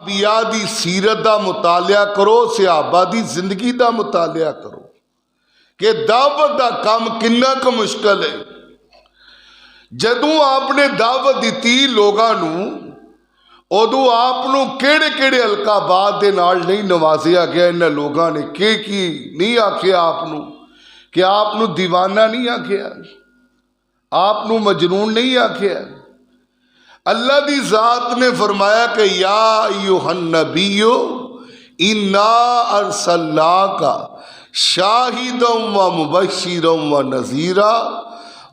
انبیاء دی سیرت دا مطالعہ کرو، صحابہ دی زندگی دا مطالعہ کرو کہ دعوت دا کام کنا کا مشکل ہے۔ جدوں آپ نے دعوت دیتی لوگاں نو، ادو آپ نو کیڑے کیڑے القابات دے نال نہیں نوازیا گیا۔ انہاں لوگاں نے کی نہیں آکھیا آپ نو کہ آپ نو دیوانہ نہیں آکھیا، آپ نو مجنون نہیں آکھیا۔ اللہ دی ذات نے فرمایا کہ یا ایھا النبی انا ارسلناک شاہدا و مبشرا و نذیرا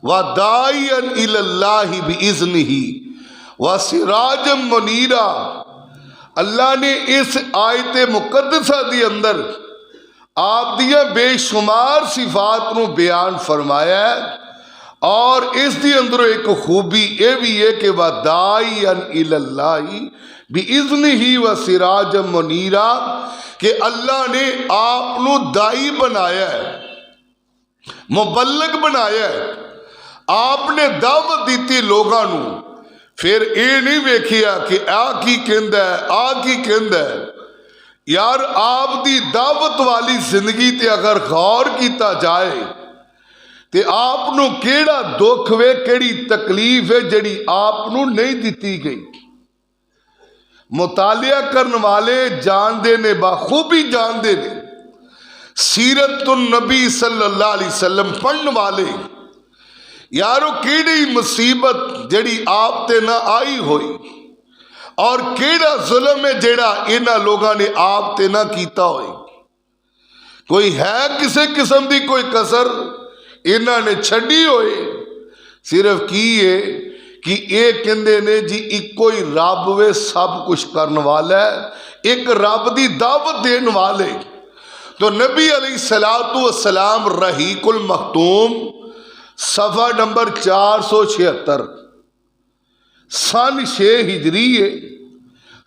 و داعیا الی اللہ باذنہ و سراجا منیرا۔ اللہ نے اس آیت مقدسہ دی اندر آپ دیاں بے شمار صفات نو بیان فرمایا ہے، اور اس دی اندر ایک خوبی یہ بھی ہے کہ وَدَاعِيًا إِلَى اللَّهِ بِإِذْنِهِ وَسِرَاجًا مُنِيرًا، کہ اللہ نے آپ نو دائی بنایا ہے، مبلغ بنایا ہے۔ آپ نے دعوت دیتی لوگاں نو، پھر اے نہیں ویکھیا کہ آ کی کہندا ہے آ کی کہندا ہے۔ یار آپ دی دعوت والی زندگی تے اگر غور کیتا جائے تے آپ نو کیڑا دکھ وے، کیڑی تکلیف ہے جڑی آپ نو نہیں دیتی گئی۔ مطالعہ کرن والے جان دے نے، بخوبی جان دے نے، سیرت النبی صلی اللہ علیہ وسلم پڑھن والے یارو کیڑی مصیبت جڑی آپ تے نہ آئی ہوئی، اور کیڑا ظلم ہے جڑا انہاں لوگاں نے آپ تے نہ کیتا ہوئی۔ کوئی ہے کسے قسم دی کوئی کسر انہاں نے چھڈی ہوئے؟ صرف کی ہے کہ ایک کہندے نے جی ایک کوئی رب وے سب کچھ کرن والا ہے، ایک رب دی دعوت دین والے۔ تو نبی علیہ السلام رحیق المختوم صفحہ نمبر 476 سن 6 ہجری ہے،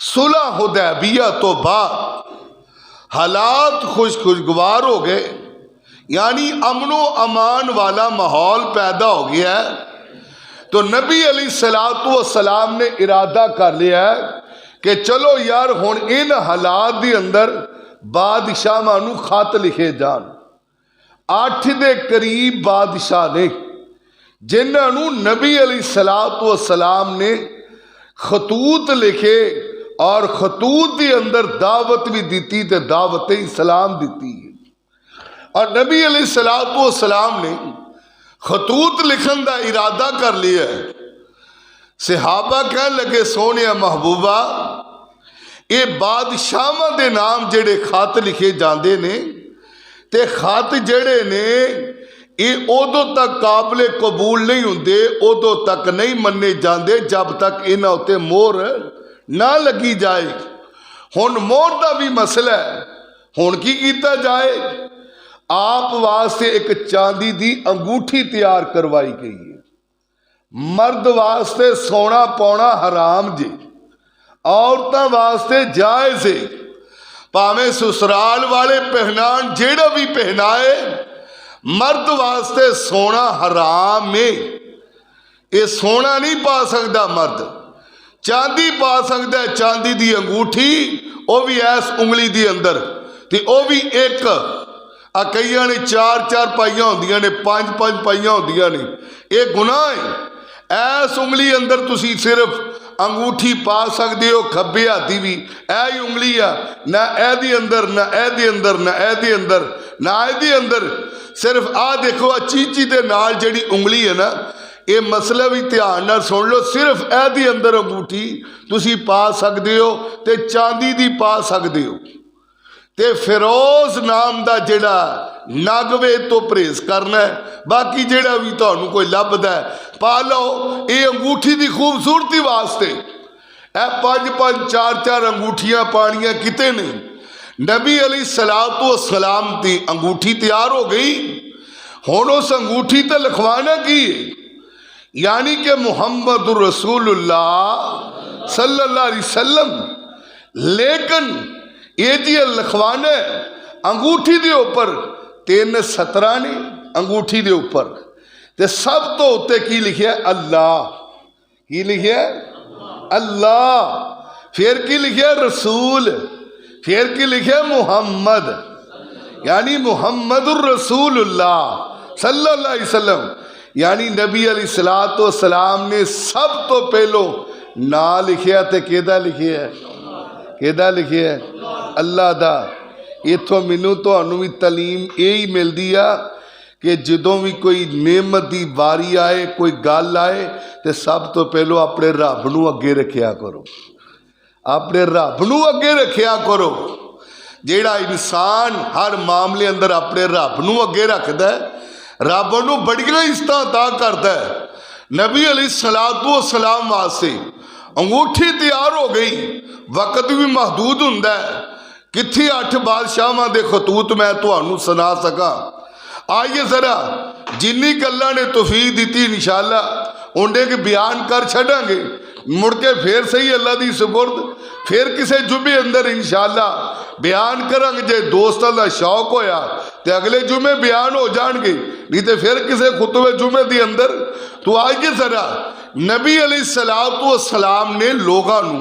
صلح حدیبیہ تو بعد حالات خوشگوار ہو گئے، یعنی امن و امان والا ماحول پیدا ہو گیا ہے۔ تو نبی علیہ السلام نے ارادہ کر لیا ہے کہ چلو یار ہن ان حالات دی اندر بادشاہ مانو خط لکھے جان۔ 8 دے قریب بادشاہ نے جنہاں نو نبی علیہ السلام نے خطوط لکھے، اور خطوط دی اندر دعوت بھی دیتی تے دعوت اسلام دیتی ہے۔ اور نبی علیہ السلام نے خطوط لکھن دا ارادہ کر لیا ہے۔ صحابہ کہنے لگے سونے محبوبہ اے بادشاہاں دے نام جڑے خط لکھے جاندے نے تے خط جڑے نے یہ ادو تک قابل قبول نہیں ہوندے، ادو تک نہیں مننے جاندے جب تک انہاں اتے مہر نہ لگی جائے۔ ہن مہر دا بھی مسئلہ ہے، ہن کی کیتا جائے؟ آپ واسطے ایک چاندی دی انگوٹھی تیار کروائی گئی ہے۔ مرد واسطے سونا پونا حرام جے، عورتاں واسطے جائز ہے۔ پاویں سسرال والے پہنان جیڑا بھی پہنائے، مرد واسطے سونا حرام ہے۔ یہ سونا نہیں پا سکتا مرد، چاندی پا سکتا ہے، چاندی دی انگوٹھی، وہ بھی ایس انگلی دی اندر، تے وہ بھی ایک کئیاں نے 4 پائیاں ہوندیاں نے، 5 پائیاں ہوندیاں نے۔ یہ گناہ ہے۔ ایس انگلی اندر تسی صرف انگوٹھی پا سکتے ہو، کھبے ہاتھی بھی اے ہی انگلی ہے، نہ اے دی اندر نہ اے دی اندر نہ اے دی اندر نہ اے دی اندر، صرف آ دیکھو چیچی دے نال جڑی انگلی ہے نا، یہ مسئلہ بھی دھیان نہ سن لو، صرف اے دی اندر انگوٹھی تسی پا سکتے ہو تے چاندی دی پا سکتے ہو۔ تے فیروز نام دا جڑا ناگوے تو پریز کرنا ہے، باقی جڑا بھی تانوں کوئی لبدا ہے پا لو۔ اے انگوٹھی دی خوبصورتی واسطے اے 5 4 انگوٹھیاں پانیاں کتے نہیں۔ نبی علیہ السلام دی انگوٹھی تیار ہو گئی، ہن اس انگوٹھی تے لکھوانا کی ہے؟ یعنی کہ محمد رسول اللہ صلی اللہ علیہ وسلم۔ لیکن یہ جی لکھوانا ہے انگوٹھی دے اوپر 3 سطراں نے انگوٹھی دے اوپر، تے سب تو اتے کی لکھیا ہے؟ اللہ۔ کی لکھیا ہے؟ اللہ۔ پھر کی لکھیا رسول، پھر کی لکھیا محمد، یعنی محمد الرسول اللہ صلی اللہ علیہ وسلم، یعنی نبی علیہ الصلوۃ والسلام نے سب تو پہلو نا لکھیا تے کیدا لکھیا ہے، کیدا لکھیا ہے؟ اللہ دا۔ اتھوں مینوں تہانوں بھی تعلیم یہی ملدی آ کہ جدوں بھی کوئی نعمت دی واری آئے، کوئی گل آئے، تے سب تو پہلو اپنے رب نو اگے رکھیا کرو، اپنے رب نو اگے رکھیا کرو۔ جیڑا انسان ہر معاملے اندر اپنے رب نو اگے رکھدا ہے، رب نو بڑیاں عزتاں عطا کردا ہے۔ نبی علیہ الصلوۃ والسلام واسطے انگوٹھی تیار ہو گئی، وقت بھی محدود ہوندا ہے، کتھی 8 بادشاہاں دے خطوط میں تہانوں سنا سکاں۔ آئیے ذرا جنی گلاں نے توفیق دیتی انشاءاللہ انڈے کے بیان کر چھڑاں گے، مڑ کے پھر صحیح اللہ دی سپرد پھر کسے جمعے اندر انشاءاللہ بیان کریں گے۔ جے دوستاں دا شوق ہویا تے اگلے جمعے بیان ہو جان گے، نہیں تے پھر کسے خطبہ جمعے دی اندر۔ تو آئیے ذرا نبی علیہ الصلوۃ والسلام نے لوگاں نو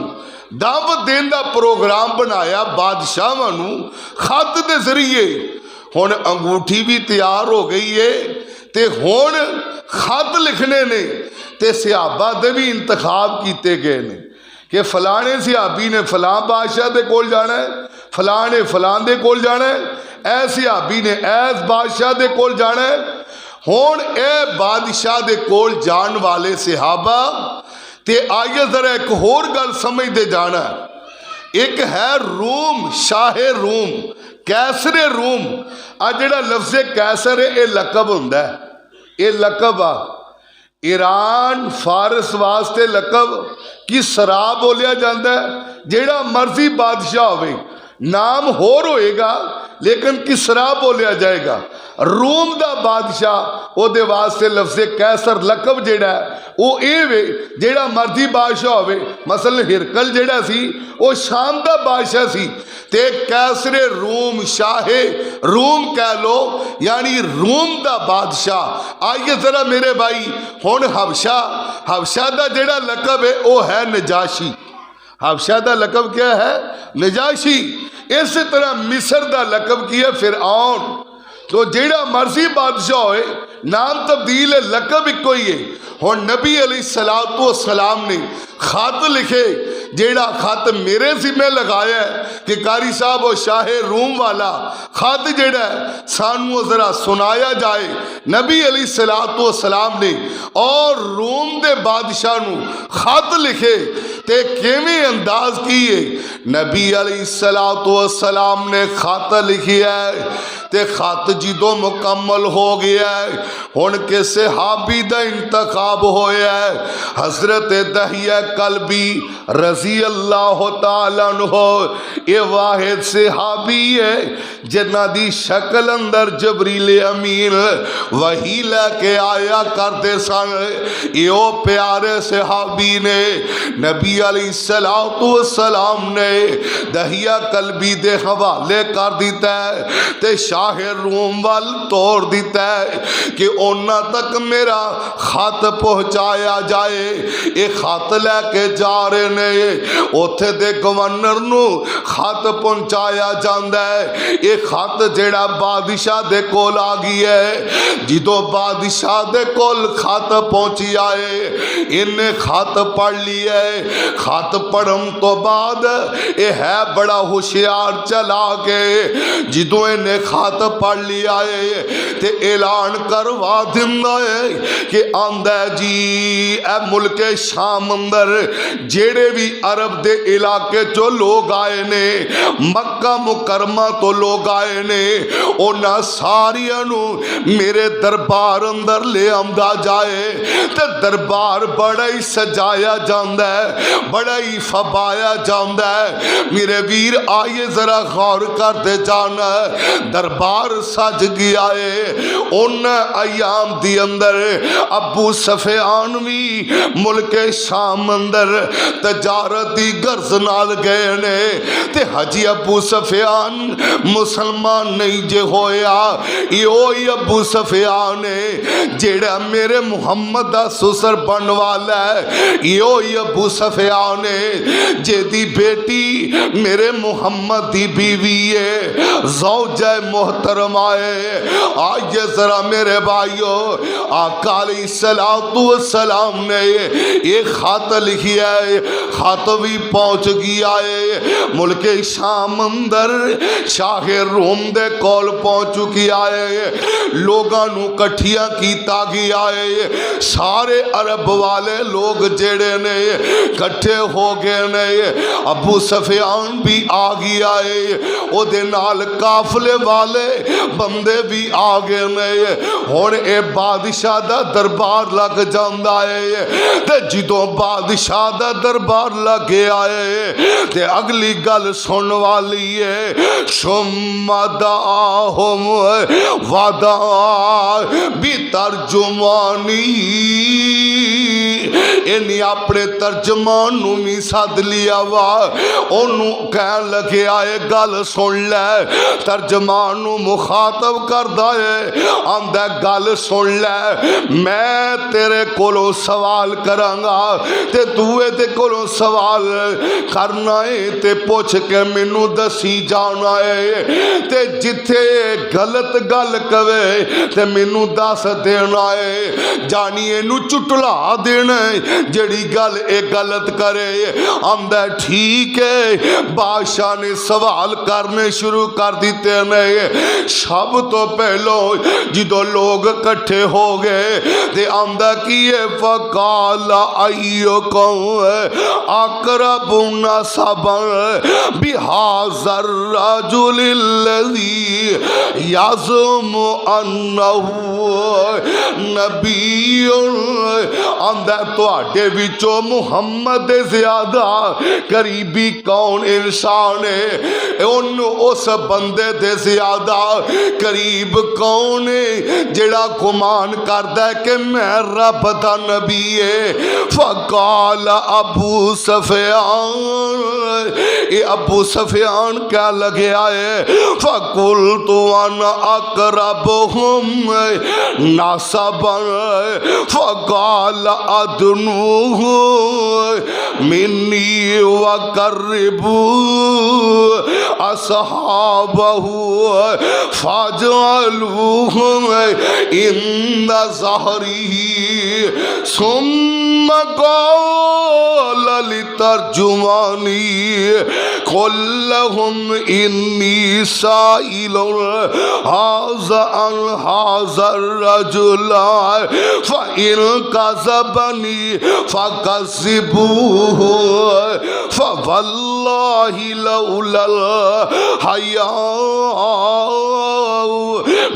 دعوت دین دا پروگرام بنایا، بادشاہاں نو خط دے ذریعے۔ ہن انگوٹھی بھی تیار ہو گئی ہے تے ہن خط لکھنے نے تے صحابہ دے بھی انتخاب کیتے گئے نے کہ فلانے صحابی نے فلاں بادشاہ دے کول جانا ہے، فلاں نے فلاں دے کول جانا ہے، اے صحابی نے ایس بادشاہ دے کول جانا ہے۔ ہن اے بادشاہ دے کول جان والے صحابہ تے آئیے ذرا ایک ہور گل سمجھ دے جانا ہے۔ ایک ہے روم، شاہ روم، کیسر روم۔ آ جڑا لفظ کیسر ہے اے لقب ہوندا ہے، اے لقب آ ایران فارس واسطے لقب کی سرا بولیا جاندہ ہے۔ جیڑا مرضی بادشاہ ہوئے نام ہور ہوئے گا لیکن کسرا بولیا جائے گا۔ روم دا بادشاہ او دے واسطے لفظ کیسر لقب جیڑا ہے او اے وے، جیڑا مرضی بادشاہ ہوئے، مثلا ہرکل جیڑا سی او شام دا بادشاہ سی، تے کیسر روم، شاہ روم کہہ لو، یعنی روم دا بادشاہ۔ آئیے ذرا میرے بھائی ہن حبشہ دا جیڑا لقب ہے او ہے نجاشی۔ حبشہ دا لقب کیا ہے؟ نجاشی۔ اسی طرح مصر دا لقب کیا فرعون۔ تو جیڑا مرضی بادشاہ ہوئے نام تبدیل ہے، لقب ایک کوئی ہے۔ اور نبی علیہ الصلوۃ والسلام نے خط لکھے، جیڑا خط میرے ذمہ لگایا ہے کہ قاری صاحب و شاہ روم والا خط جیڑا ہے سانو ذرا سنایا جائے۔ نبی علیہ الصلوۃ والسلام نے اور روم دے بادشاہ نو خط لکھے تے کیویں انداز کیے۔ نبی علیہ الصلوۃ والسلام نے خط لکھیا ہے تے خط جدوں مکمل ہو گیا ہے ہن کے صحابی دا انتخاب ہویا ہے۔ حضرت دحیہ کلبی رضی اللہ تعالیٰ عنہ یہ واحد صحابی ہے جنہ دی شکل اندر جبریل امین وہی لے کے آیا کرتے سن۔ یہ پیارے صحابی نے نبی علیہ الصلوۃ والسلام نے دحیہ کلبی دے حوالے کر دیتا ہے تے شاہ روم وال توڑ دیتا ہے کہ اونا تک میرا خط پہنچایا جائے۔ یہ خط لے کے جا رہے نے، اوتھے دے گورنر نو خط پہنچایا جاندہ ہے۔ یہ خط جیڑا بادشاہ دے کول آ گئی ہے، جدو بادشاہ دے کول خط پہنچی آئے انہیں خط پڑھ لیا ہے۔ خط پڑھن تو بعد یہ ہے بڑا ہوشیار چلا کے جدو انہیں خط پڑھ لیا ہے تے اعلان کروا دیندا ہے کہ آندا جی اے ملک شام اندر جیڑے بھی عرب دے علاقے چو لوگ آئے نے، مکہ مکرمہ تو لوگ آئے نے، اونا ساریاں نو میرے دربار اندر لے آمدا جائے تے دربار بڑا ہی سجایا جاندہ ہے، بڑا ہی فبایا جاندہ ہے۔ میرے ویر آئیے ذرا غور کرتے جانا، دربار سج گیا ہے۔ ان ایام دی اندر ابو سفیان بھی ملک شام اندر تجارت دی غرض نال گئے نے تے حجی ابو سفیان مسلمان نہیں جے ہویا یہ ابو سفیان ہے جیڑا میرے محمد دا سسر بن والا ہے یہ ابو سفیان ہے جے دی بیٹی میرے محمد دی بیوی ہے زوجہ محترمہ ہے آج ذرا میرے بھائیو آقا علیہ السلام نے ایک خط لکھی ہے خط بھی پہنچ گیا ہے ملک شام اندر شاہ روم دے کول پہنچ چکی ہے لوگاں نو کٹھیاں کیتا گیا ہے سارے عرب والے لوگ جڑے نے کٹھے ہو گئے نے ابو سفیان بھی آ گیا ہے او دے نال قافلے والے بندے بھی آ گئے نے ہن اے بادشاہ دا دربار لگ جاندا ہے تے جدوں بادشاہ دا دربار لگیا ہے تے اگلی گل سن والی ہے ثم دعاہم ودا بترجمانی انہی اپنے ترجمان نو بھی سد لیا وا انہوں کہن لگے آئے گل سن لے ترجمان نو مخاطب کردہ ہے آندہ گل سن لے میں تیرے کولوں سوال کرانگا تے توے تے کولوں سوال کرنا ہے تے پوچھ کے منو دسی جانا ہے تے جتھے غلط گل کوے تے منو دس دینا ہے جانیے نو چٹلا دینا ہے جڑی گل اے غلط کرے آمدہ ٹھیک ہے بادشاہ نے سوال کرنے شروع کر دیتے ہیں شب تو پہلو جدو لوگ کٹھے ہو گئے تے آمدہ کیے فقال ایوکم اقرب نسبا بہذا الرجل الذی یزعم انہ نبی آمدہ تو آٹے بچو محمد زیادہ قریبی کون انسان ہے ان اس بندے دے زیادہ قریب کون ہے جڑا گمان کردہ کہ میں رب دا نبی ہے فقال ابو سفیان اے ابو سفیان کیا لگے آئے فقلت انا اقربہم نسبا فقال ادنوہ منی وقربو اصحابہ فاجعلوہم ان ظہری ثم قال لترجمانی قل لهم انی سائل هذا عن هذا الرجل فإن كذبني فكذبوه فوالله لولا الحياء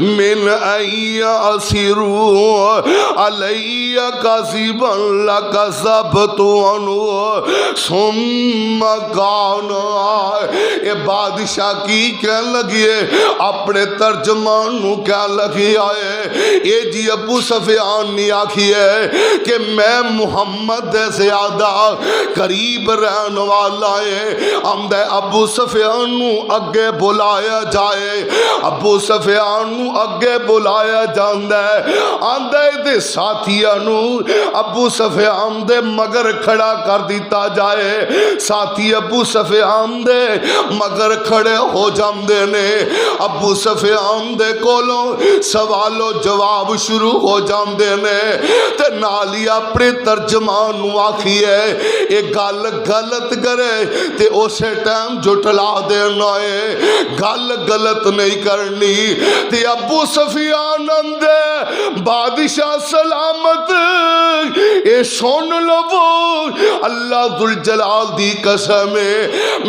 من أن يأسروا علي كذبا لكذبت عنه ثم كان اے بادشاہ کی کہنے لگیے اپنے ترجمان نو کہنے لگی آئے اے جی ابو سفیان نے آکھی ہے کہ میں محمد زیادہ قریب رہن والا ہے آمدہ ابو سفیان نو اگے بلایا جائے ابو سفیان نو اگے بلایا جاندہ ہے آندہ دے ساتھیاں نو ابو سفیان دے مگر کھڑا کر دیتا جائے ساتھی ابو سفیان دے مگر کھڑے ہو جاندے نے ابو سفیان دے کولوں سوال و جواب شروع ہو جاندے نے تے نالی اپنے ترجمان نو آکھی ہے ایک گل غلط کرے تے اسے ٹائم جھٹلا دینا ہے گل غلط نہیں کرنی تے ابو سفیان اندے بادشاہ سلامت اے سن لو اللہ ذوالجلال دی قسم ہے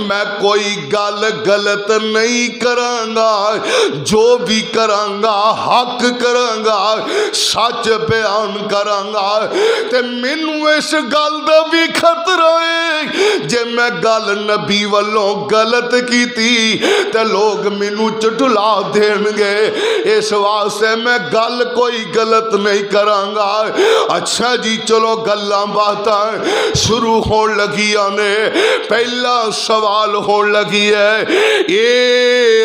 میں کوئی گل غلط نہیں کرانگا جو بھی کرانگا حق کرانگا سچ بیان کرانگا تے مینوں اس گل دا بھی خطرہ ہے جے میں گل نبی والوں غلط کیتی تے لوگ مینوں چٹلا دین گے اس واسطے میں گل کوئی غلط نہیں کرانگا۔ اچھا جی چلو گلاں باتاں شروع ہون لگیاں نے۔ پہلا سوال ہون لگی ہے، اے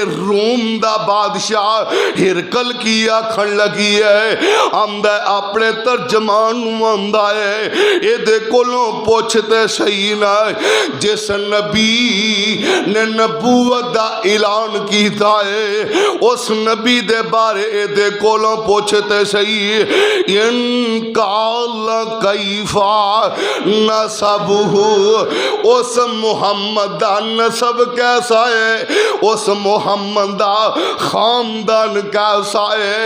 روم دا بادشاہ ہرکل کی آکھن لگی ہے، آمدہ اپنے ترجمان آمدہ ہے، اے دے کولوں پوچھتے صحیح نہ، جس نبی نے نبوت دا اعلان کیتا ہے اس نبی دے بارے اے دے کولوں پوچھتے صحیح، ان قال کیفا نسبہ، اس محمد دا نسب کیسا ہے، اس محمد دا خاندان کیسا ہے۔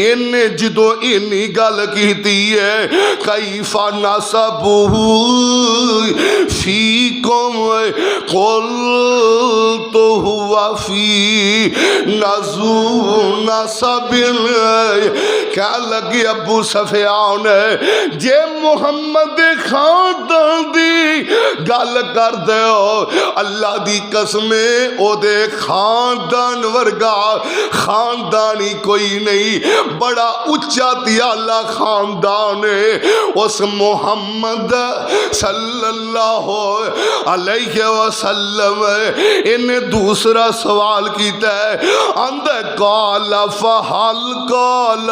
ان جدو انہی گل کیتی ہے کیفا نسبہ فیکم قلت ہوا فی نسب، کیا لگی ابو سفیان جے محمد خاندان دی گل کر دے ہو، اللہ دی قسمیں او دے خاندان ورگا خاندانی کوئی نہیں، بڑا اچھا تیالا خاندان ہے اس محمد صلی اللہ علیہ وسلم۔ ان دوسرا سوال کیتا ہے، اندھے قال فحل قال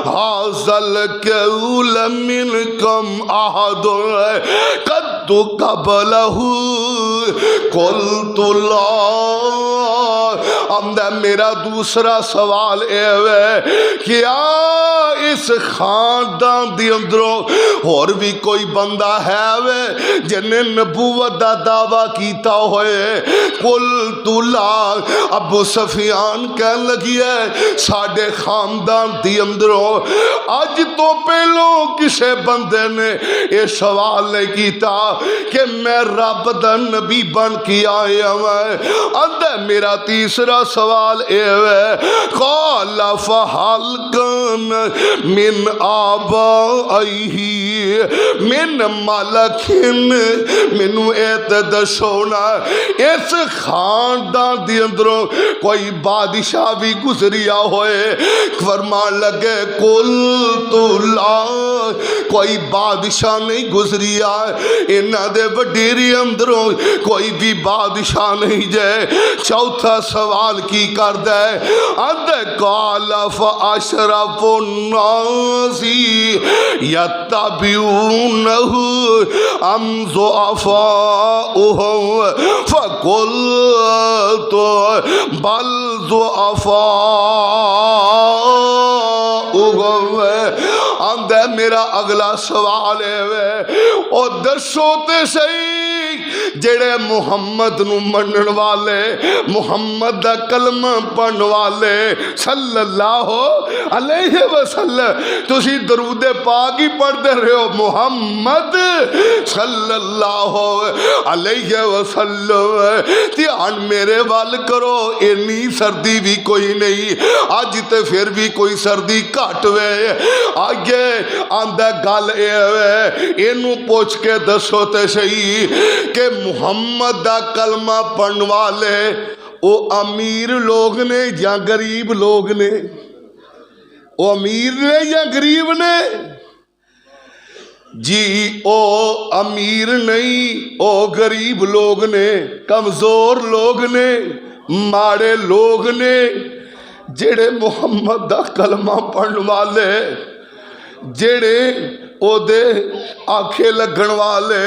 حاصل قول منکم احد قد قبلہ قلت لا، اندھے میرا دوسرا سوال اے ہے، کیا اس خاندان دی اندروں اور بھی کوئی بندہ ہے وے جنہیں نبوت دا دعویٰ کیتا ہوئے؟ قلت لا، ابو سفیان کہن لگی ہے ساڑھے خاندان دی اندروں آج تو پہلوں کسے بندے نے یہ سوال نہیں کیتا کہ میں رب دا نبی بن کے آیا میں۔ اندھے میرا تیسرا سوال اے ہے، قال فحل کان من آبائہ من ملکن، منو دسونا اس خاندان دی اندروں کوئی بادشاہ بھی گزریا ہوئے؟ فرمان لگے قلت لا، کوئی بادشاہ نہیں گزریا، انہاں دے وڈیری اندروں کوئی بھی بادشاہ نہیں جائے۔ چوتھا سوال کی کر دے، اندھے قال فاشرف الناس یتبعونہ ام ضعفاؤہم فقلت بل ضعفاؤہم۔ اندھے میرا اگلا سوال ہے، او دسو تے صحیح جڑے محمد نو منن والے، محمد دا کلمہ پڑھن والے صلی اللہ علیہ وسلم، تسی درود پاک ہی پڑھ دے رہے ہو، محمد صلی اللہ علیہ وسلم، دھیان میرے وال کرو، انی سردی بھی کوئی نہیں، آج تے پھر بھی کوئی سردی کٹ وے، آگے آندہ گل اے وے، اینو پوچھ کے دسو تے صحیح کہ محمد دا کلمہ پڑھن والے او امیر لوگ نے یا غریب لوگ نے؟ او امیر نے یا غریب نے؟ جی او امیر نہیں، او غریب لوگ نے، کمزور لوگ نے، ماڑے لوگ نے، جڑے محمد دا کلمہ پڑھن والے، جڑے او دے آنکھیں لگن والے۔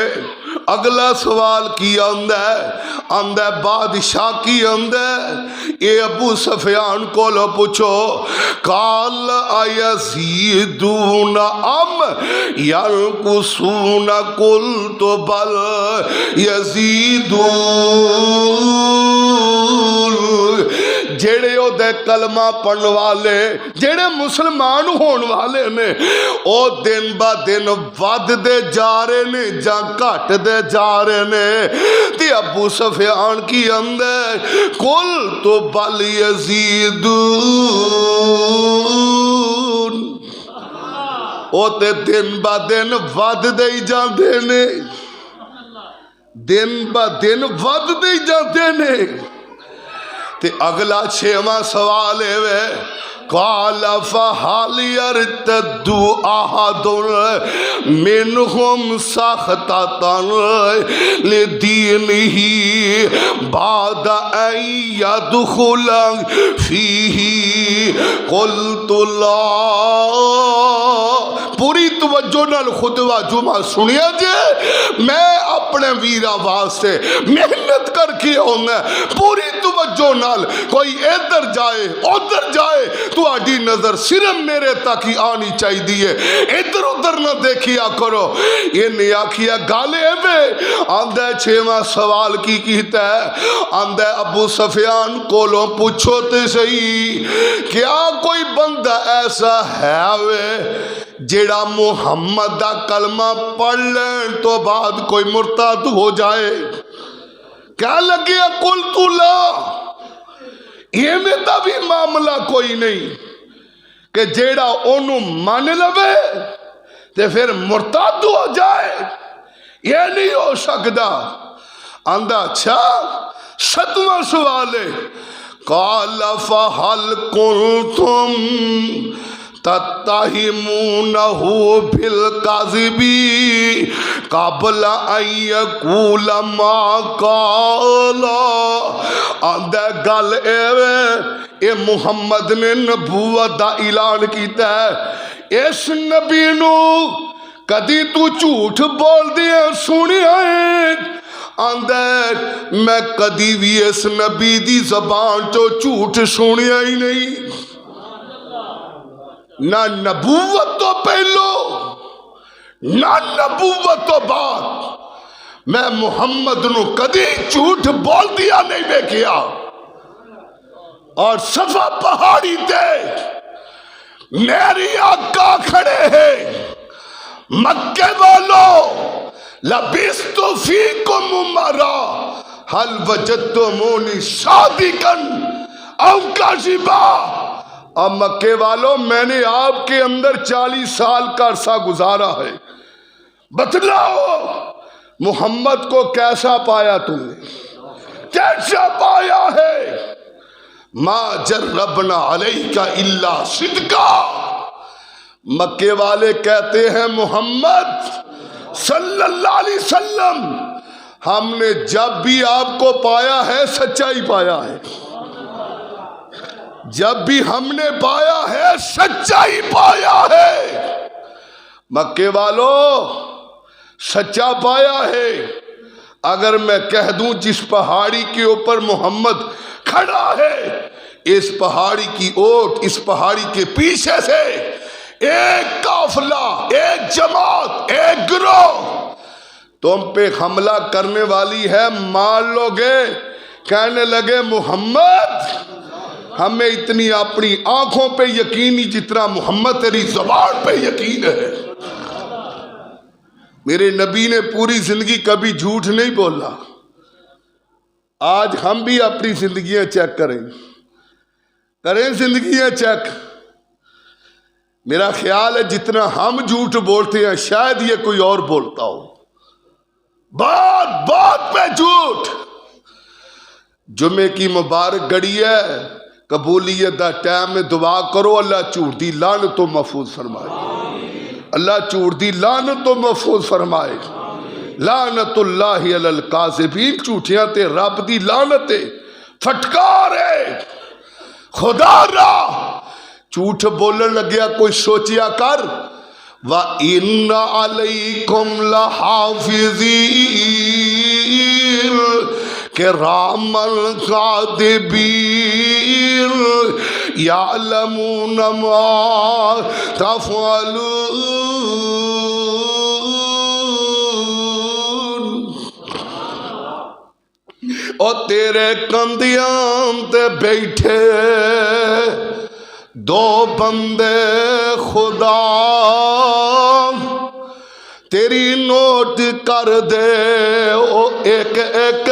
اگلا سوال کی آندہ بادشاہ کی آندہ، اے ابو سفیان کو لو پوچھو، قال ایزیدون ام ینقصون قلت بل یزیدون، جڑے او دے کلمہ پڑھن والے، جڑے مسلمان ہون والے نے، او دن با دن ود دے جا رہے نے جا کٹ دے جا رہے نے۔ تے ابو سفیان کی اندر قل تو بل یزیدون، او تے دن با دن ود دے جاندے نے، دن با دن ود دے جاندے نے۔ تے اگلا چھواں سوال ہے، قال فهل يرتد أحد منهم سخطة لدينه بعد أن يدخل فيه قلت لا. پوری توجہ نال خطبہ جمعہ سنیا جے. میں اپنے ویرا واسطے محنت کر کے ہونا پوری توجہ نال. کوئی ادھر جائے ادھر جائے تو آڈی نظر صرف میرے تک ہی آنی چاہی دیئے, ادھر ادھر نہ دیکھیا کرو. یہ نہیں آکھیا گالے میں آندھے چھواں سوال کی کہتا ہے. آندھے ابو سفیان کولوں پوچھو تے صحیح, کیا کوئی بندہ ایسا ہے وے جیڑا محمد دا کلمہ پڑھ لین تو بعد کوئی مرتد ہو جائے؟ کیا لگے قل تو لا. یہ میں تا بھی معاملہ کوئی نہیں کہ جیڑا انہوں مان لوے تے پھر مرتد ہو جائے, یہ نہیں ہو سکتا. اندھا اچھا ستواں سوال ہے. قال فہل کنتم تتہمونہ بالکذب قبل ان یقول ما قال. آندھا گل اے محمد نے نبوت دا اعلان کیتا ہے. اس نبی نو کدی تو جھوٹ بول دیا سنیا ہے؟ آندھا میں کدی بھی اس نبی دی زبان تو جھوٹ سنیا ہی نہیں. نہ نبوت تو پہلو نہ نبوت تو بعد میں محمد نو کدی جھوٹ بول دیا نہیں دیکھیا. اور صفا پہاڑی تے میری آقا کھڑے ہیں, مکے والو لبثت فیکم عمرا هل وجدتمونی صادقا او کاذبا. اب مکے والوں میں نے آپ کے اندر 40 سال کا عرصہ گزارا ہے, بتلاؤ محمد کو کیسا پایا تم نے, کیسا پایا ہے؟ ما جربنا علیک الا صدقا. مکے والے کہتے ہیں محمد صلی اللہ علیہ وسلم ہم نے جب بھی آپ کو پایا ہے سچائی پایا ہے, جب بھی ہم نے پایا ہے سچائی پایا ہے. مکے والو سچا پایا ہے. اگر میں کہہ دوں جس پہاڑی کے اوپر محمد کھڑا ہے, اس پہاڑی کی اوٹ, اس پہاڑی کے پیچھے سے ایک قافلہ, ایک جماعت, ایک گروہ تم پہ حملہ کرنے والی ہے, مان لو گے؟ کہنے لگے محمد ہمیں اتنی اپنی آنکھوں پہ یقینی جتنا محمد تیری زبان پہ یقین ہے. میرے نبی نے پوری زندگی کبھی جھوٹ نہیں بولا. آج ہم بھی اپنی زندگیاں چیک کریں زندگیاں چیک. میرا خیال ہے جتنا ہم جھوٹ بولتے ہیں شاید یہ کوئی اور بولتا ہو. بات بات پہ جھوٹ. جمعے کی مبارک گھڑی ہے, قبولیت دا ٹائم میں دعا کرو اللہ جھوٹ دی لعنت تو محفوظ فرمائے, اللہ جھوٹ دی لعنت تو محفوظ فرمائے. لعنت اللہ علی الکاذبین, جھوٹیاں تے رب دی لعنت ہے, پھٹکار ہے. خدا را جھوٹ بولن لگیا کوئی سوچیا کر. وَإِنَّ عَلَيْكُمْ لَحَافِظِينَ كِرَامًا كَاتِبِينَ يَعْلَمُونَ مَا تَفْعَلُونَ. اور تیرے کندیاں تے بیٹھے دو بندے خدا تیری نوٹ کر دے او ایک ایک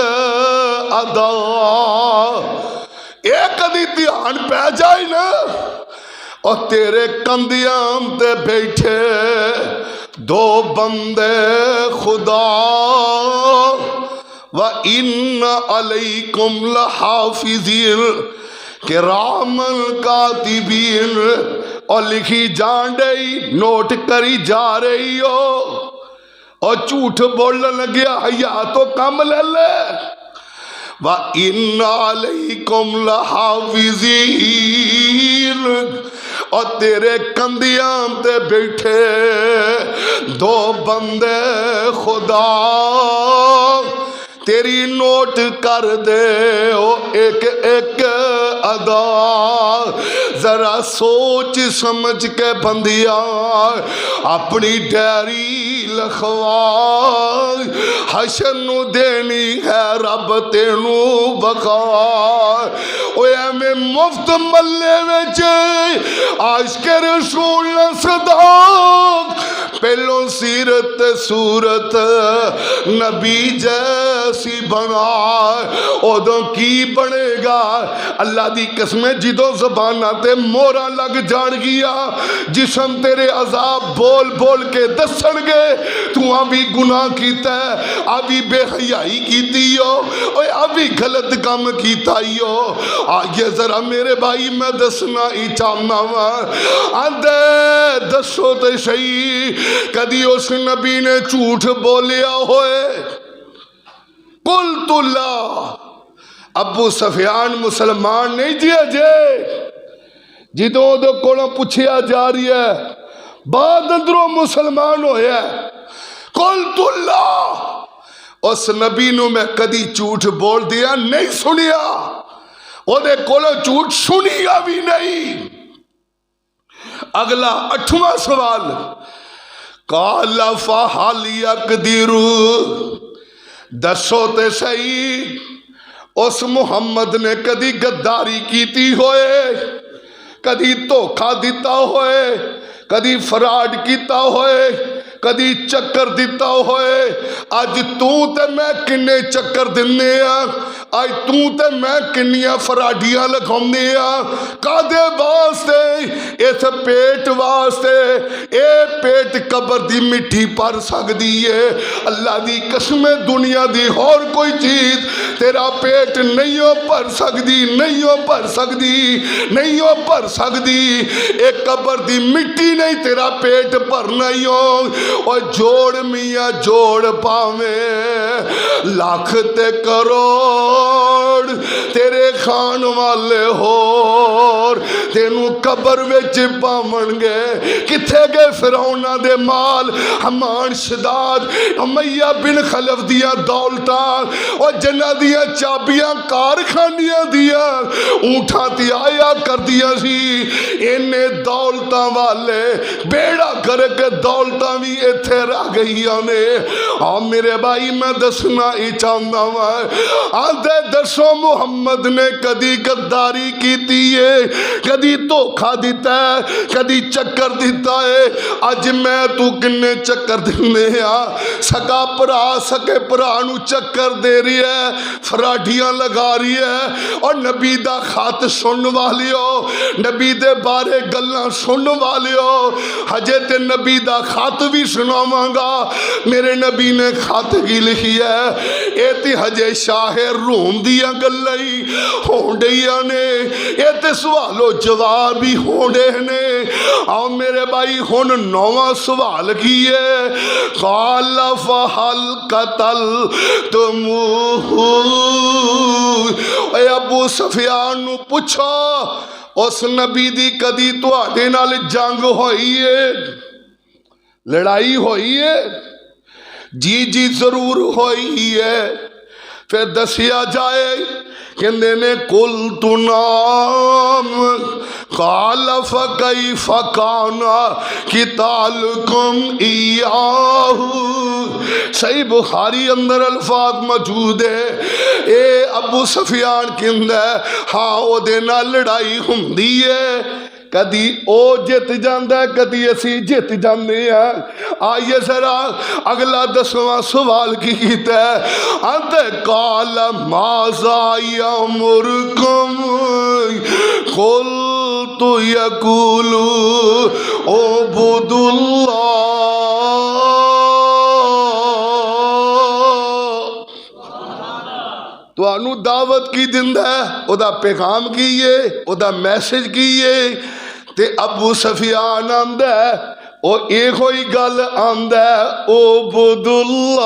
ادا. ایک ادی دھیان پہ جائے نا. اور تیرے کندیاں تے بیٹھے دو بندے خدا. وَإِنَّ عَلَيْكُمْ لَحَافِظِينَ کرامن کاتبین، اور لکھی جان رہی، نوٹ کری جا رہی ہو، اور جھوٹ بولنے لگیا حیا تو کم لے لے۔ وَإِنَّ عَلَيْكُمْ لَحَافِظِينَ، اور تیرے کندیاں تے بیٹھے دو بندے خدا، تیری نوٹ کر دے او ایک ایک ادا۔ ذرا سوچ سمجھ کے بندیا اپنی ڈیری لکھوا، حشر نو دینی ہے رب تینو بقا۔ اوے میں مفت ملے وچ عاشق رسول نہ صدا، پہلو سیرت صورت نبی جیسی بنا، ادو کی بنے گا؟ اللہ دی قسمیں جدو زبانہ تے مورا لگ جان گیا، جسم تیرے عذاب بول بول کے دسن گے تو ابھی گناہ کیتا ہے، ابھی بے حیائی کیتی ہو، ابھی غلط کام کیتا ہی ہو۔ آئیے ذرا میرے بھائی میں دسنا ہی چاہنا ہوں، آدھے دسو تے صحیح کدی اس نبی نے جھوٹ بولیا ہوئے؟ قلت لا، ابو سفیان مسلمان نہیں جی اجے، جدوں دے کولوں پوچھیا جا رہی ہے بعد اندروں مسلمان ہویا ہے۔ قلت لا، اس نبی نو میں کدی جھوٹ بول دیا نہیں سنیا، وہ دے کولوں جھوٹ سنیا بھی نہیں۔ اگلا 8واں سوال، قال فہل یقدر، دسو تے صحیح اس محمد نے کدی غداری کیتی ہوئے، کدی دھوکھا دیتا ہوئے، کدی فراڈ کیتا ہوئے، کدی چکر دیتا ہوئے؟ اج تو تے میں کنے چکر دنے ہاں، اج تو تے میں کنیاں فراڈیاں لگاؤنے ہاں، کادے واسطے؟ اس پیٹ واسطے، اے پیٹ قبر دی مٹی پر سکدی ہے، اللہ دی قسم دنیا دی اور کوئی چیز تیرا پیٹ نہیں ہو پر سکدی، نہیں ہو پر سکدی، نہیں ہو پر سکدی، ایک قبر دی مٹی نہیں تیرا پیٹ پر نہیں ہو۔ اور جوڑ میاں جوڑ پاویں لاکھ تے کروڑ تیرے خان والے ہور تینوں قبر وچ پاون گے، کتھے گئے فرعوناں دے مال، حمان شداد امیہ بن خلف دیا دولتاں، اور جنہ دیا چابیاں کارخانیاں دیا اونٹھاں تی آیا کر دیا سی، انہیں دولتاں والے بیڑا کر کے دولتاں بھی ایتھے رہ گئی آنے۔ اور میرے بھائی میں دسنا ہی چاہتا ہوں، آدھے دسو محمد نے کدی غداری کیتی ہے، کدی دھوکھا دیتا ہے، کدی چکر دیتا ہے؟ اج میں تو کنے چکر دینے ہاں؟ سکا پرا سکے پرا نو چکر دے رہی ہے، فراڈیاں لگا رہی ہے، اور نبی دا خط سن والیو، نبی دے بارے گلاں سن والیو، ہجے تے نبی دا خط بھی سناواں گا۔ میرے نبی نے خط کی لکھی ہے، اے تے ہجے شاہ روم دیا گلائی ہونڈیاں نے، اے تے سوال و جواب بھی ہوندے نے۔ اور میرے بھائی ہن 9واں سوال کی ہے، قال فہل قتلتموہ، اے ابو سفیان نو پوچھو اس نبی دی کدی تواڈے نال جنگ ہوئی ہے، لڑائی ہوئی ہے؟ جی جی ضرور ہوئی ہے۔ پھر دسیا جائے کہندے نے قلت نعم، قال فکیف کان قتالکم ایاہ، صحیح بخاری اندر الفاظ موجود ہے۔ اے ابو سفیان کہندا ہے ہاں او دے نال لڑائی ہوندی ہے، کدی او جت جاندا ہے کدی اسی جت جاندے ہیں۔ آئیے ذرا اگلا 10واں سوال کی کیتا ہے، انت قال ماذا یامرکم، قلت یقول اعبدوا اللہ۔ تو تانوں دعوت کی دیندا ہے، او دا پیغام کی ہے، او دا میسج کی ہے۔ تے ابو سفیان آندا ہے، او ایک ہوئی گل آندا ہے، او عبد اللہ،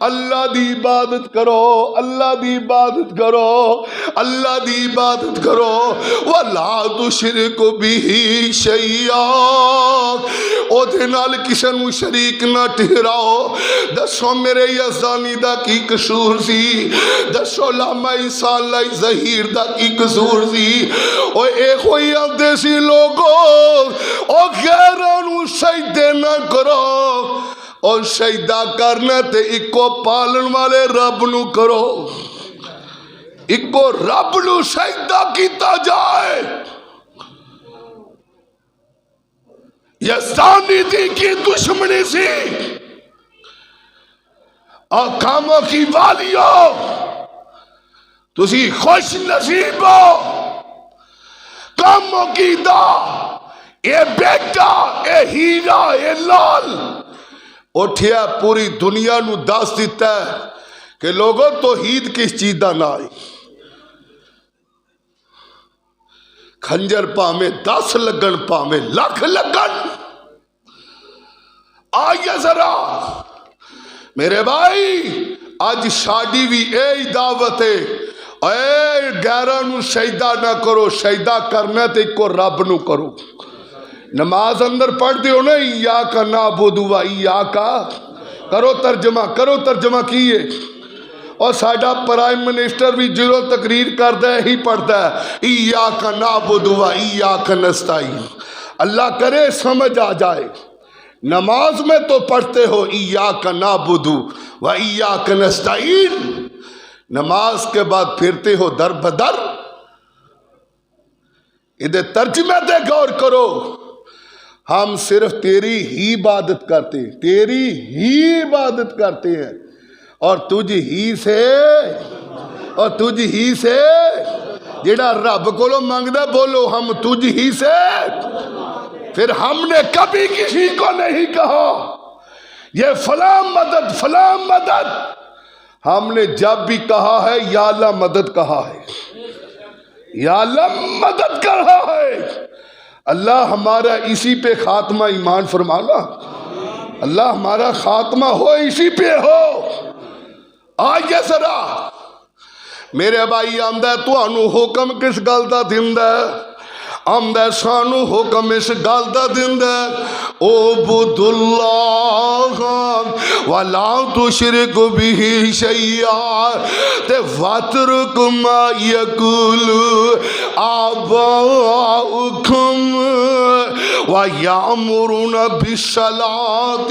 اللہ دی عبادت کرو، اللہ دی عبادت کرو، اللہ دی عبادت کرو، وَلَا تُشْرِكُ بِهِ شَيْئًا، او دے نال کسے نوں شریک نہ ٹھہراؤ۔ دسو میرے یزدانی دا کی قصور سی، دسو علامہ عیسیٰ علیہ ظہیر دا کی قصور سی۔ او ایک ہوئی آندے سی لوگو، او غیراں نوں سجدے نہ کرو، اور سجدہ کرنا تے اکو پالن والے رب نو کرو، اکو رب نو سجدہ کیتا جائے۔ یزدانی دی کی دشمنی سی، اور کاموں کی والیوں تسی خوش نصیب ہو، کاموں کی دا اے بیٹا، اے ہیرا، اے لال اٹھیا پوری دنیا نو دس دیتا ہے کہ لوگوں توحید کس چیز دا نہ آئی۔ کھنجر پامے 10 لگن، پامے لکھ لگن، آئیے ذرا میرے بھائی، آج شادی بھی اے دعوت ہے، اے غیراں نو سجدہ نہ کرو، سجدہ کرنا تے کو رب نو کرو۔ نماز اندر پڑھ دیو نا، ایاک نعبد و ایاک، کرو ترجمہ کیے۔ اور ساڈا پرائم منسٹر بھی جلو تقریر کرتا ہے ہی پڑھتا ہے، ایاک نعبد و ایاک نستعین۔ اللہ کرے سمجھ آ جائے، نماز میں تو پڑھتے ہو ایاک نعبد و ایاک نستعین، نماز کے بعد پھرتے ہو در بدر۔ ادھے ترجمے دے غور کرو، ہم صرف تیری ہی عبادت کرتے ہیں، تیری ہی عبادت کرتے ہیں، اور تجھ ہی سے جیڑا رب کو مانگدا بولو ہم تجھ ہی سے۔ پھر ہم نے کبھی کسی کو نہیں کہا یہ فلاں مدد فلاں مدد، ہم نے جب بھی کہا ہے یا اللہ مدد کہا ہے، یا اللہ مدد کہا ہے۔ اللہ ہمارا اسی پہ خاتمہ ایمان فرمانا، اللہ ہمارا خاتمہ ہو اسی پہ ہو۔ آئیے ذرا میرے بھائی، آمدہ تو انو حکم کس گل دا دیندا ہے؟ آمدہ سانو حکم اس گل دا دیندا ہے، عبد اللہ ولا تشرک بہ شیئا، تے واترک ما یقول آباؤکم وَيَأْمُرُونَ بِالصَّلَاةِ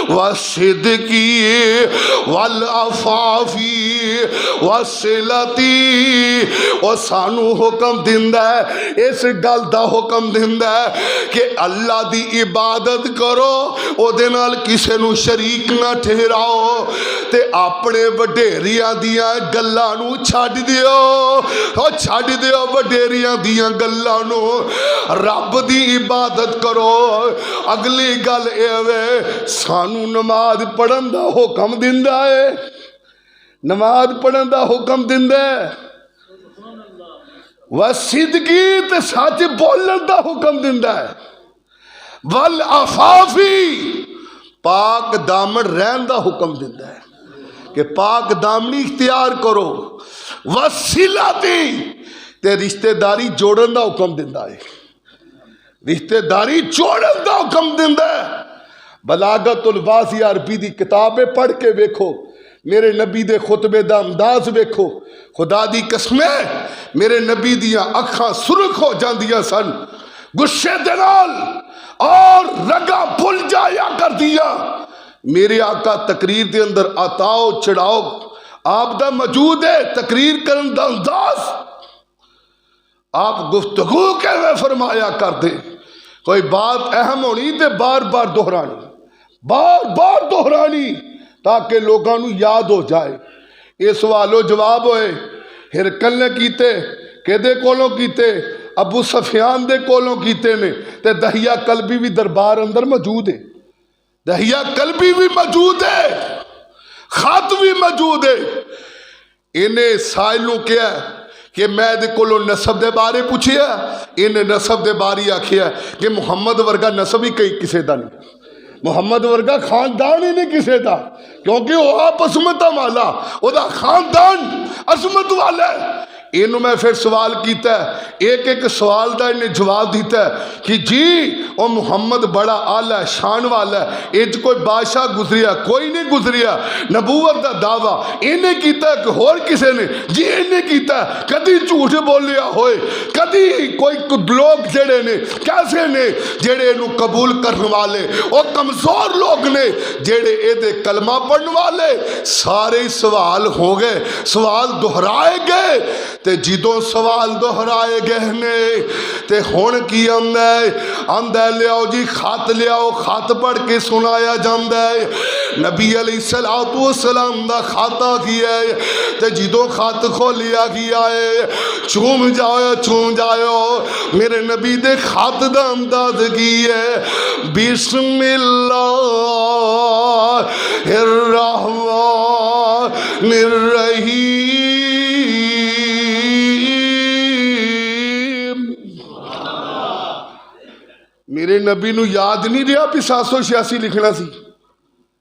وَالصِّدْقِ وَالْعَفَافِ وَالصِّلَةِ۔ اور سانو حکم دیندا ہے، اس گل دا حکم دیندا ہے کہ اللہ دی عبادت کرو، او دے نال کسے نو شریک نہ ٹھہراؤ، تے اپنے وڈیریاں دیاں گلاں نو چھڈ دیو، او چھڈ دیو وڈیریاں دیاں گلاں نو، رب دی عبادت کرو۔ اگلی گل اے وے سانو نماز پڑھن دا حکم دیندا ہے، نماز پڑھن دا حکم دیندا ہے، وصدقی تے سچ بولن دا حکم دیندا ہے، والعفافی پاک دامن رہن دا حکم دیندا ہے کہ پاک دامنی اختیار کرو، وصلتی تے رشتہ داری جوڑن دا حکم دیندا ہے، رشتہ داری جوڑن دا حکم دیندا ہے۔ بلاغت الواضح عربی دی کتابیں پڑھ کے ویکھو، میرے نبی دے خطبے دا انداز ویکھو، خدا دی قسمیں میرے نبی دیاں اکھاں سرخ ہو جاندیاں سن غصے دے نال، اور رگا پھل جایا کر دیا۔ میرے آقا تقریر دے اندر آتاؤ چڑھاؤ آپ دا موجود ہے، تقریر کرن دا انداز آپ گفتگو کے میں فرمایا کر دے، کوئی بات اہم ہونی تے بار بار دہرانی، بار بار دہرانی تاکہ لوگاں نو یاد ہو جائے۔ یہ سوال و جواب ہوئے ہرکل نے کیتے، کدے کولوں کیتے، ابو سفیان دے کولوں کیتے نے، تے دہیہ کلبی بھی دربار اندر موجود ہے، دہیہ کلبی بھی موجود ہے۔ خط بھی موجود ہے. انہیں سائل نو کیا کہ میں دے کولو نسب دے بارے پوچھیا, انہیں نسب دے بارے آکھیا کہ محمد ورگا نسب ہی کئی کسے دا نہیں, محمد ورگا خاندان ہی نہیں کسے دا, کیونکہ وہ آپ عصمت والا, وہ دا خاندان عصمت والا ہے. انہوں میں پھر سوال کیتا ہے, ایک ایک سوال دا انہیں جواب دیتا ہے کہ جی وہ محمد بڑا آلہ ہے, شان والا ہے, ایج کوئی بادشاہ گزریا کوئی نہیں گزریا, نبوت دا دعویٰ انہیں کیتا ہے کہ اور کسے نے, جی انہیں کیتا ہے. کدی جھوٹ بولیا ہوئے, کدی کوئی لوگ جڑے نے کیسے نے جڑے انہوں قبول کرنے والے, اور کمزور لوگ نے جڑے ایدے کلمہ پڑھنے والے, سارے سوال ہو گئے, سوال دہرائے گئے. تے جدوں سوال دہرائے گئے نے تے ہون کی آندہ لیاؤ جی خط لیاؤ, خط پڑھ کے سنایا جاندہ ہے. نبی علیہ السلام دا خطا کیا ہے, تے جدوں خط کھولیا گیا ہے, چوم جاؤ میرے نبی دے خط دا انداز کی ہے, بسم اللہ الرحمن الرحیم. میرے نبی نو یاد نہیں رہا بھی 786 لکھنا سی,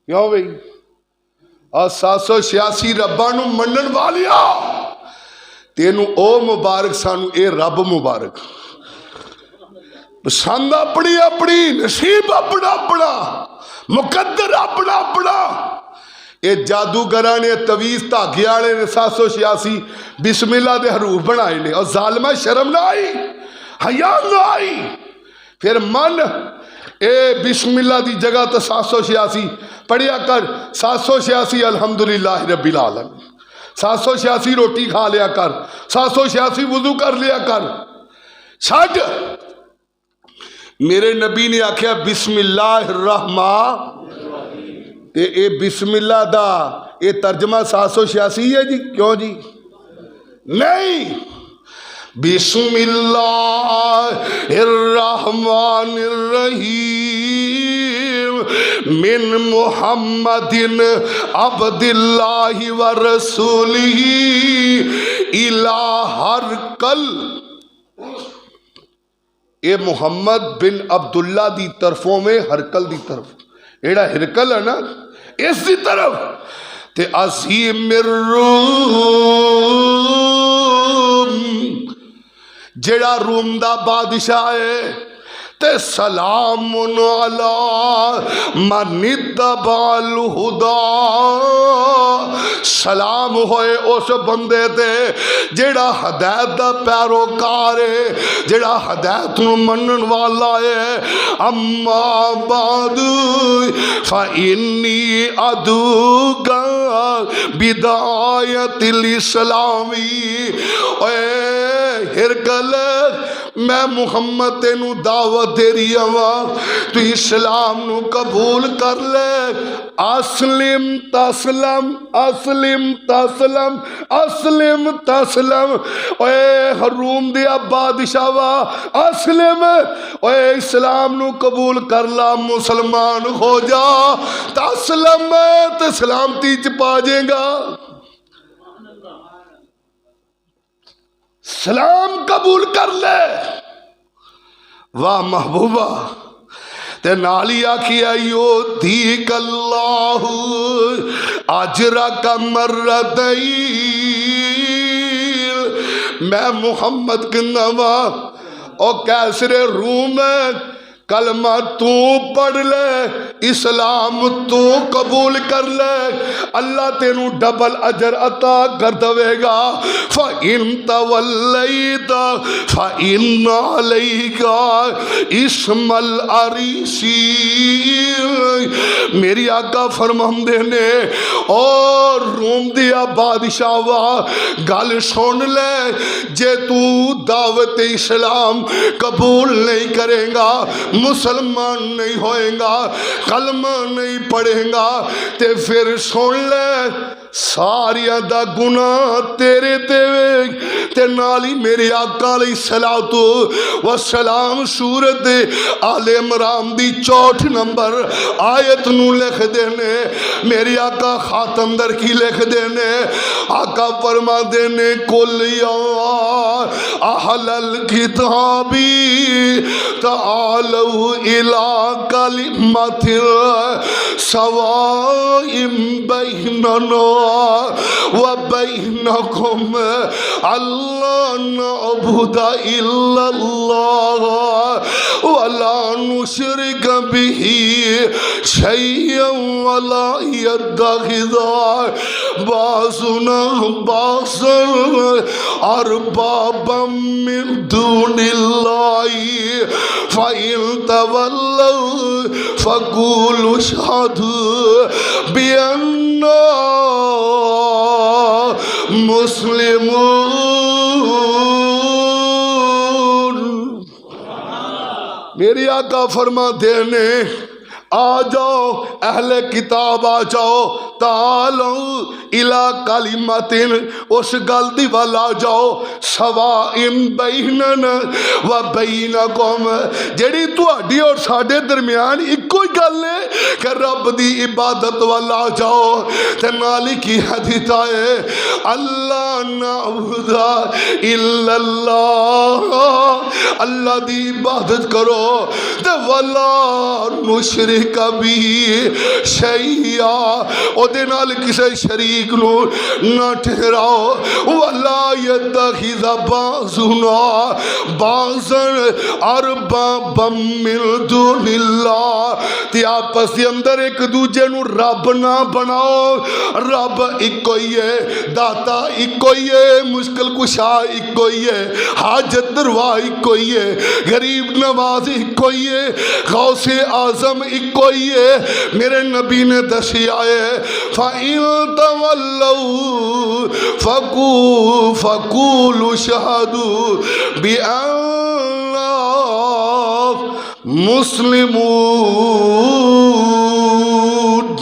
کیوں بھئی؟ اور 786 ربا نو منن والیا, تینو او مبارک سانو اے رب مبارک, پسند اپنی اپنی, نصیب اپنا اپنا, مقدر اپنا اپنا. اے جادوگرانے تویز تاگیانے نے 786 بسم اللہ دے حروف بنائے نے, اور ظالمہ شرم نہ آئی, حیا نہ آئی. پھر من اے بسم اللہ دی جگہ تو 786 پڑھیا کر, 786 الحمدللہ رب العالمین, 786 روٹی کھا لیا کر, 786 وضو کر لیا کر. چھٹ میرے نبی نے آکھیا بسم اللہ الرحمن, اے بسم اللہ دا اے ترجمہ 786 ہے جی, کیوں جی؟ نہیں, بسم اللہ الرحمن الرحیم من محمد عبد اللہ ورسولہ الی ہرقل. اے محمد بن عبداللہ دی طرفوں میں ہرقل دی طرف, ایڑا ہرقل ہے نا اس دی طرف, تے عظیم الروم جڑا روم دا بادشاہ ہے, تے سلام علی من اتبع الہدی, سلام ہوئے اس بندے تے جڑا ہدایت دا پیروکار ہے, جڑا ہدایت نو منن والا ہے. اما بعد فإنی ادعوک بدایت الاسلامی. اے ہرقل میں محمد تینو دعوت دے رہی ہوں, تو اسلام نو قبول کر لے. اسلم تسلم, اسلم تسلم, اسلم تسلم. اے حروم دیا بادشاہ وا اسلم, اے اسلام نو قبول کر لا, مسلمان ہو جا, تسلم تے سلامتی چ پا جائے گا. سلام قبول کر لے. واہ محبوبہ, تے نالی آکھی ایو دیک اللہ اجرک مرتین. میں محمد کنوا او کیسر روم ہے, کلمہ تو پڑھ لے, اسلام تو قبول کر لے, اللہ تینو ڈبل اجر عطا کر دوے گا. فَإِن تَوَلَّيْتَ فَإِنَّ عَلَيْكَ اسْمَ الْعَرِيسِ. میری آقا فرماندے نے اور روم دیا بادشاہ وا گل سن لے, جے تو دعوت اسلام قبول نہیں کرے گا, مسلمان نہیں ہوئے گا, کلمہ نہیں پڑھے گا, تے پھر سن لے ساریاں دا گناہ تیرے تے تے نال ہی میرے آقا علیہ الصلوۃ والسلام سورت آل عمران دی 64 نمبر آیت نو لکھ دینے. میرے آقا خاتم در کی لکھ دینے. آقا فرما دینے کل یا اہل الکتابی تعالوا الی کلمۃ سواء بیننا وبینکم اللہ نعبد الا اللہ ولا نشرک به شیئا ولا يتخذ بعضنا بعضا اربابا من دون اللہ فإن تولوا فقولوا اشهدوا بأننا مسلمون. میری آقا فرما دینے آ جاؤ اہل کتاب آ جاؤ تعالوا الی کلمۃ اس گل دی ول آ جاؤ سواء بیننا و بینکم جڑی تہاڈی اور ساڈے درمیان ایکو ہی گل ہے کہ رب دی عبادت ول آ جاؤ. تے نال کی حدیث ہے اللہ نعبد الا اللہ اللہ دی عبادت کرو تے ولا نشرک کبھی شیئا او دے نال کسے شریک نو نہ ٹھہراؤ ولا یتخذ بعضنا بعضا اربابا من دون اللہ تے آپس دے اندر ایک دوجے نو رب نہ بناؤ. رب ایکو ہی ہے, داتا ایکو ہی ہے, مشکل کشا ایکو ہی ہے, حاجت روا ایکو ہی ہے, غریب نواز ایکو ہی ہے, غوث اعظم ایکو ہی ہے. میرے نبی نے دسیا ہے فَإِن تَوَلَّوْا فَقُولُوا اشْهَدُوا بِأَنَّا مسلمون.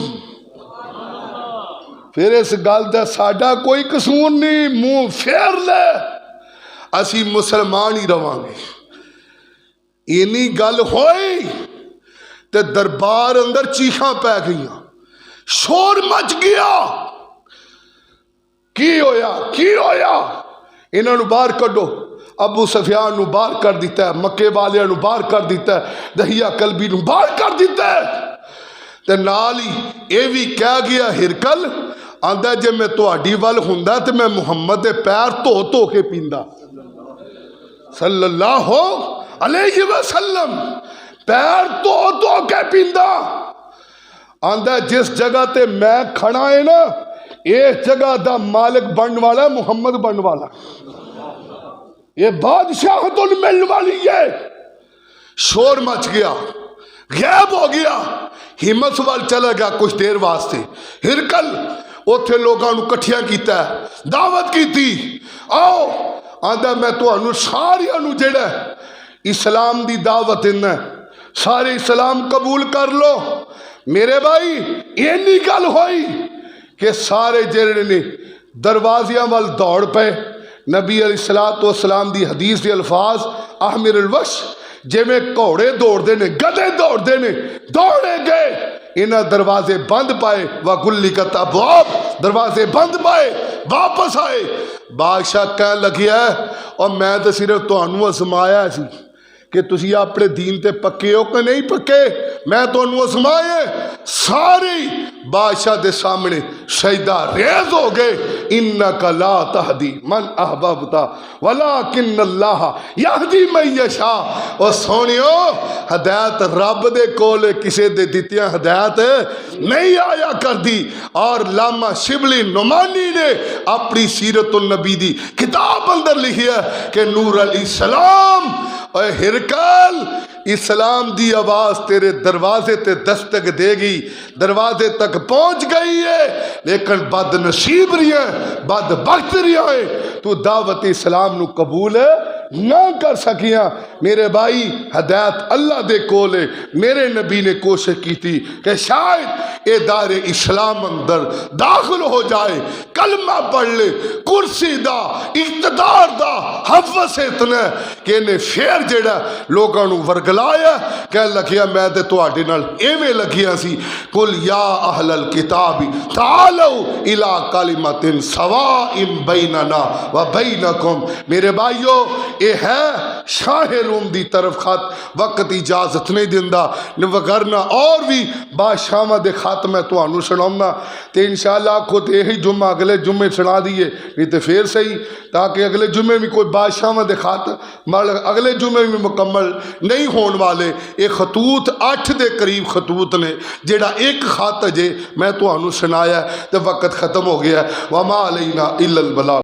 پھر اس گل دا ساڈا کوئی قصور نہیں, منہ پھیر لے اسی مسلمان ہی رواں گے. اینی گل ہوئی تے دربار اندر چیخاں پہ گئیاں, شور مچ گیا. کی ہویا کی ہویا؟ انہاں نو باہر کڈو. ابو سفیان نو باہر کر دیتا ہے, مکے والیاں نو باہر کر دیتا ہے, دہیہ کلبی نو باہر کر دیتا ہے. تے نال ہی اے وی کہہ گیا ہرکل آندا جے میں تہاڈی ول ہوندا تے میں محمد دے پیر دھو دھو کے پیندا صلی اللہ علیہ وسلم, پیر دھو دھو کے پیندا. آندا جس جگہ تے میں کھڑا ہے نا اس جگہ دا مالک بن والا محمد بن والا, یہ بادشاہت ملنے والی ہے. شور مچ گیا, غائب ہو گیا, ہمت وال چلا گیا کچھ دیر واسطے. ہرکل اوتھے لوگاں نو کٹھیاں کیتا ہے, دعوت کیتی, آؤ آندا میں تانوں ساریاں نو جڑا اسلام دی دعوت دینا, سارے اسلام قبول کر لو. میرے بھائی اینی گل ہوئی کہ سارے جڑے نے دروازیاں وال دوڑ پے. نبی علیہ الصلوۃ والسلام دی حدیث دے الفاظ احمر الوش جے میں گھوڑے دوڑ دے نے, گدے دوڑ دے نے, دوڑے گئے. انہاں دروازے بند پائے وغلقت ابواب, دروازے بند پائے, واپس آئے. بادشاہ کہنے لگیا ہے اور میں تو صرف تانوں آزمایا سی کہ تسی اپنے دین تے پکے ہو کہ نہیں پکے, میں تانوں آزمایا. سارے بادشاہ دے سامنے سجدہ ریز ہو گئے. انک لا تہدی من احببت ولکن اللہ یہدی من یشاء. اور سونیو ہدایت رب دے کول, کسے دے دتیاں ہدایت نہیں آیا کر دی. اور علامہ شبلی نعمانی نے اپنی سیرت النبی دی کتاب اندر لکھیا کہ نور علیہ السلام اے ہرکل اسلام دی آواز تیرے دروازے تے دستک دے گی, دروازے تک پہنچ گئی ہے, لیکن بد نصیب رہی ہے, بد بخت رہی ہے, تو دعوت اسلام نو قبول نہ کر سکیاں. میرے بھائی ہدایت اللہ دے کولے میرے نبی نے کوشش کی تھی کہ شاید اے دار اسلام اندر داخل ہو جائے، کلمہ پڑھ لے، کرسی دا اقتدار دا حفظ اتنا کہ انہیں پھر جڑا لوگاں نو ورگلایا کہ لکھیا میں تے تواڈے نال ایویں لگیا سی قل یا اہل الکتاب تعالوا الی کلمۃ سواء بیننا و بینکم۔ میرے بھائیو اے ہے شاہ روم دی طرف خط، وقت اجازت نہیں دیندا وگرنہ اور بھی بادشاہاں دے خط میں تانوں سناؤنا تے انشاءاللہ آکھو تے یہی جمعہ اگلے جمعے سنا دیے نہیں تے پھر صحیح، تاکہ اگلے جمعے بھی کوئی بادشاہاں دے خط اگلے جمعے بھی مکمل نہیں ہون والے۔ ایک خطوط 8 دے قریب خطوط نے، جیڑا ایک خط جے میں تانوں سنایا تے وقت ختم ہو گیا۔ وما علینا الا البلاغ۔